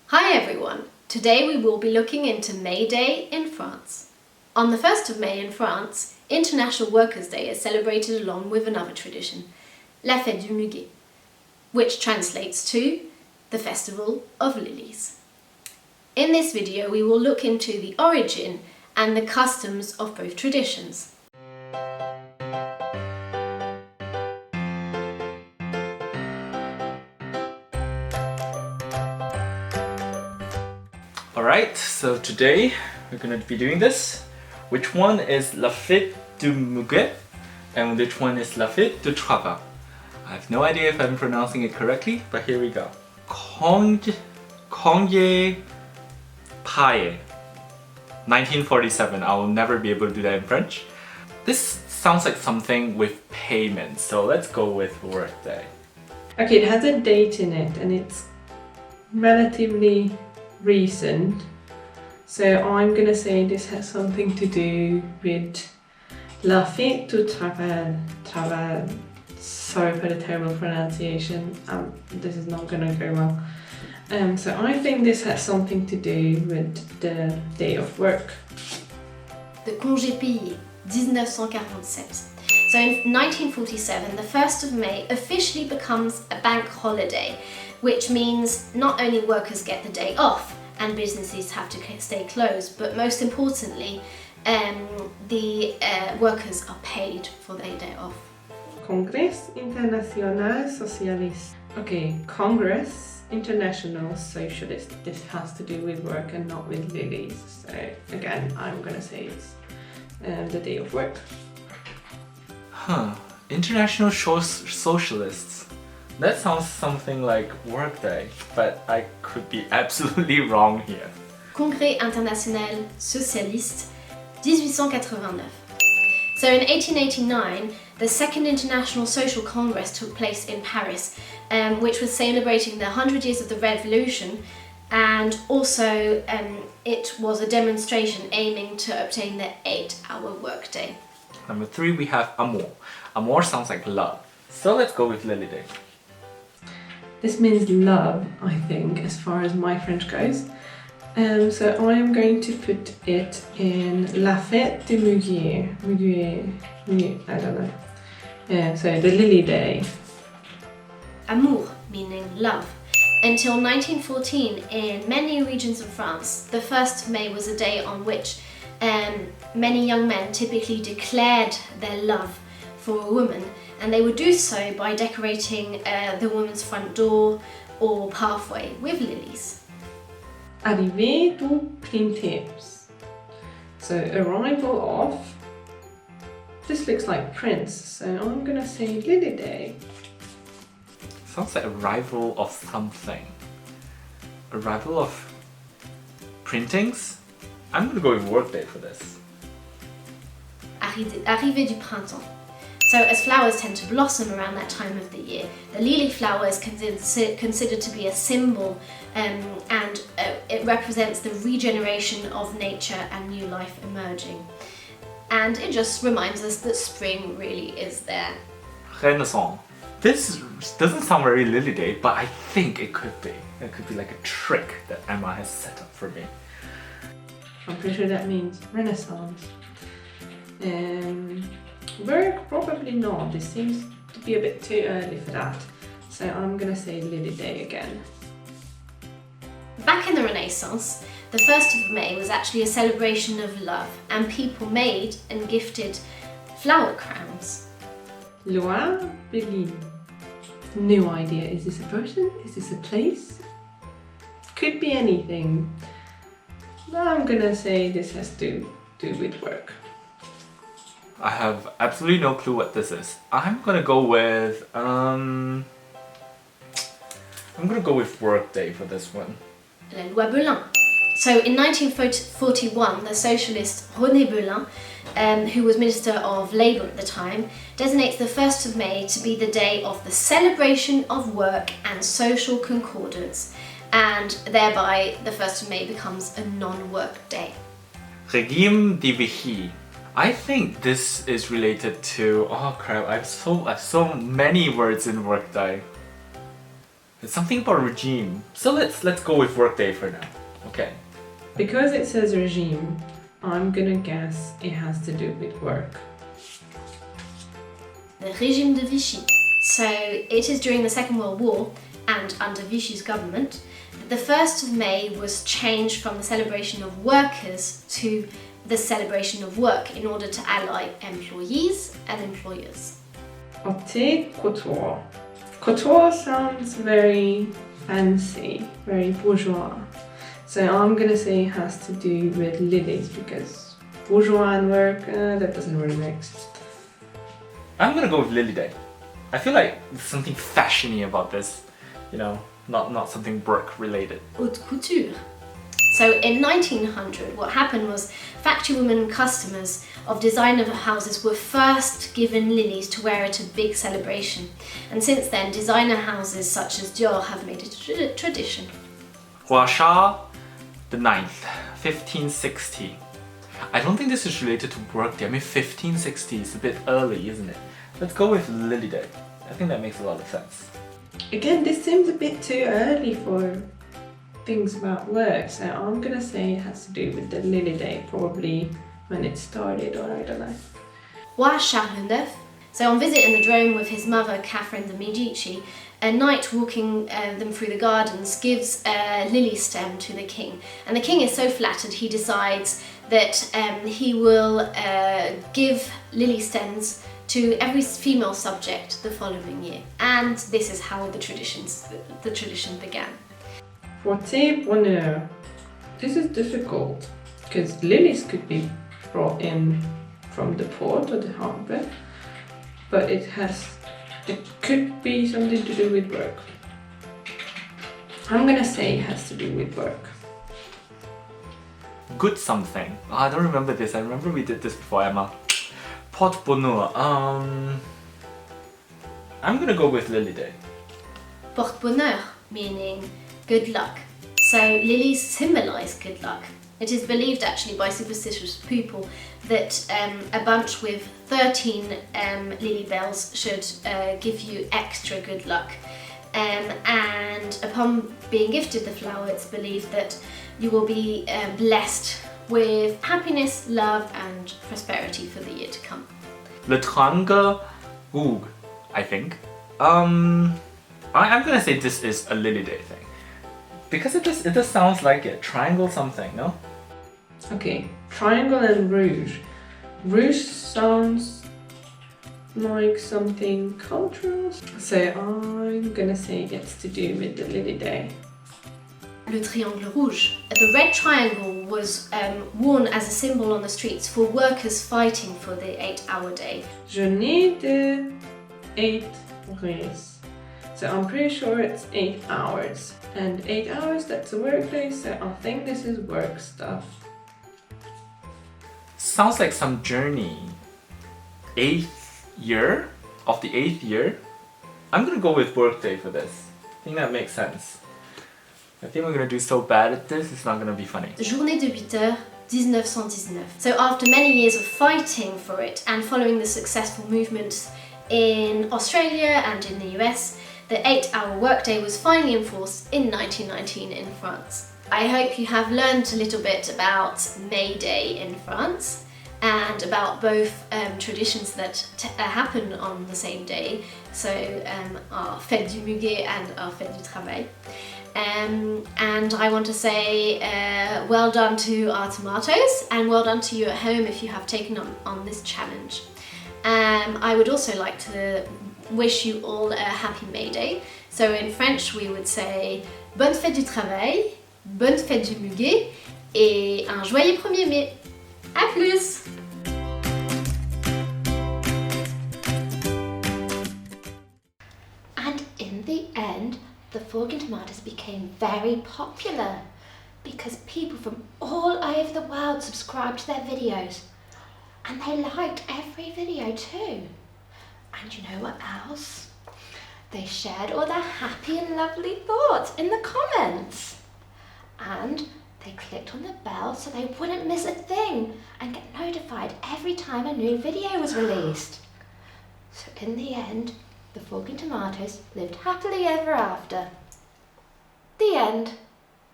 Hi everyone! Today we will be looking into May Day in France. On the 1st of May in France, International Workers' Day is celebrated along with another tradition, la fête du muguet, which translates to the Festival of Lilies. In this video we will look into the origin and the customs of both traditions. Alright, so today we're going to be doing this. Which one is la fête du muguet and which one is la fête du travail? I have no idea if I'm pronouncing it correctly, but here we go. Congé paye. 1947. I will never be able to do that in French. This sounds like something with payment, so let's go with workday. Okay, it has a date in it and it's relatively recent. So I'm gonna say this has something to do with la fête du travail. Sorry for the terrible pronunciation. This is not gonna go well. So I think this has something to do with the day of work. The congé payé, 1947. So in 1947, the 1st of May officially becomes a bank holiday, which means not only workers get the day off and businesses have to stay closed, but most importantly, the workers are paid for their day off. Congrès International Socialiste. Okay, Congress International Socialist. This has to do with work and not with lilies. So again, I'm gonna say it's the day of work. Huh, International Socialists. That sounds something like workday, but I could be absolutely wrong here. Congrès International Socialiste, 1889. So in 1889, the Second International Social Congress took place in Paris, which was celebrating the 100 years of the Revolution, and also it was a demonstration aiming to obtain the 8-hour workday. Number 3, we have amour. Amour sounds like love. So let's go with Lily Day. This means love, I think, as far as my French goes. So I am going to put it in la fête du muguet. Muguet, I don't know. So the Lily Day. Amour, meaning love. Until 1914, in many regions of France, the 1st of May was a day on which many young men typically declared their love for a woman, and they would do so by decorating the woman's front door or pathway with lilies. Arrivée du printemps. So arrival of. This looks like prince, so I'm gonna say Lily Day. Sounds like arrival of something. Arrival of printings? I'm gonna go with workday for this. Arrivée du printemps. So as flowers tend to blossom around that time of the year, the lily flower is considered to be a symbol and it represents the regeneration of nature and new life emerging. And it just reminds us that spring really is there. Renaissance. This doesn't sound very Lily Day, but I think it could be. It could be like a trick that Emma has set up for me. I'm pretty sure that means Renaissance. Work? Probably not. This seems to be a bit too early for that. So I'm gonna say Lily Day again. Back in the Renaissance, the 1st of May was actually a celebration of love, and people made and gifted flower crowns. Loire, Berlin. No idea. Is this a person? Is this a place? Could be anything. I'm gonna say this has to do with work. I have absolutely no clue what this is. I'm gonna go with workday for this one. La loi Belin. So in 1941, the socialist René Belin, who was Minister of Labour at the time, designates the 1st of May to be the day of the celebration of work and social concordance, and thereby the 1st of May becomes a non-work day. Régime de Vichy. I think this is related to, oh crap, I have so many words in workday. It's something about regime. So let's go with workday for now. Okay. Because it says regime, I'm gonna guess it has to do with work. The régime de Vichy. So it is during the Second World War and under Vichy's government that the 1st of May was changed from the celebration of workers to the celebration of work in order to ally employees and employers. Porte couture. Couture sounds very fancy, very bourgeois. So I'm gonna say it has to do with lilies because bourgeois and work, that doesn't really make sense. I'm gonna go with Lily Day. I feel like there's something fashiony about this, you know, not something work related. Haute couture. So in 1900, what happened was factory women and customers of designer houses were first given lilies to wear at a big celebration. And since then, designer houses such as Dior have made it a tradition. Huasha the 9th, 1560. I don't think this is related to workday. I mean, 1560 is a bit early, isn't it? Let's go with Lily Day. I think that makes a lot of sense. Again, this seems a bit too early for things about work, so I'm gonna say it has to do with the Lily Day, probably when it started, or I don't know. Roi Charles IX. So on visit in the Drôme with his mother, Catherine de Medici, a knight walking them through the gardens gives a lily stem to the king. And the king is so flattered he decides that he will give lily stems to every female subject the following year. And this is how the tradition began. Porte-bonheur. This is difficult because lilies could be brought in from the port or the harbour, but it could be something to do with work. I'm gonna say it has to do with work. Good something. Oh, I don't remember this. I remember we did this before, Emma. Porte-bonheur. I'm gonna go with Lily Day. Porte-bonheur, meaning good luck. So lilies symbolise good luck. It is believed actually by superstitious people that a bunch with 13 lily bells should give you extra good luck. And upon being gifted the flower, it's believed that you will be blessed with happiness, love and prosperity for the year to come. Le triangle rouge, I think. I'm gonna say this is a Lily Day thing. Because it just sounds like it. Triangle something, no? Okay, triangle and rouge. Rouge sounds like something cultural. So I'm gonna say it's to do with the Lily Day. Le triangle rouge. The red triangle was worn as a symbol on the streets for workers fighting for the 8-hour day. Journée de 8 heures. So I'm pretty sure it's 8 hours. And 8 hours, that's a work day, so I think this is work stuff. Sounds like some journey. 8th year? Of the 8th year? I'm gonna go with workday for this. I think that makes sense. I think we're gonna do so bad at this, it's not gonna be funny. Journée de 8 heures, 1919. So after many years of fighting for it and following the successful movements in Australia and in the US, the 8-hour workday was finally enforced in 1919 in France. I hope you have learned a little bit about May Day in France and about both traditions that happen on the same day, so our fête du muguet and our fête du travail. And I want to say well done to our tomatoes and well done to you at home if you have taken on this challenge. I would also like to wish you all a happy May Day. So in French we would say bonne fête du travail, bonne fête du muguet et un joyeux 1er mai. À plus! And in the end, the fork and tomatoes became very popular because people from all over the world subscribed to their videos and they liked every video too. And you know what else? They shared all their happy and lovely thoughts in the comments. And they clicked on the bell so they wouldn't miss a thing and get notified every time a new video was released. So in the end, the fork and tomatoes lived happily ever after. The end.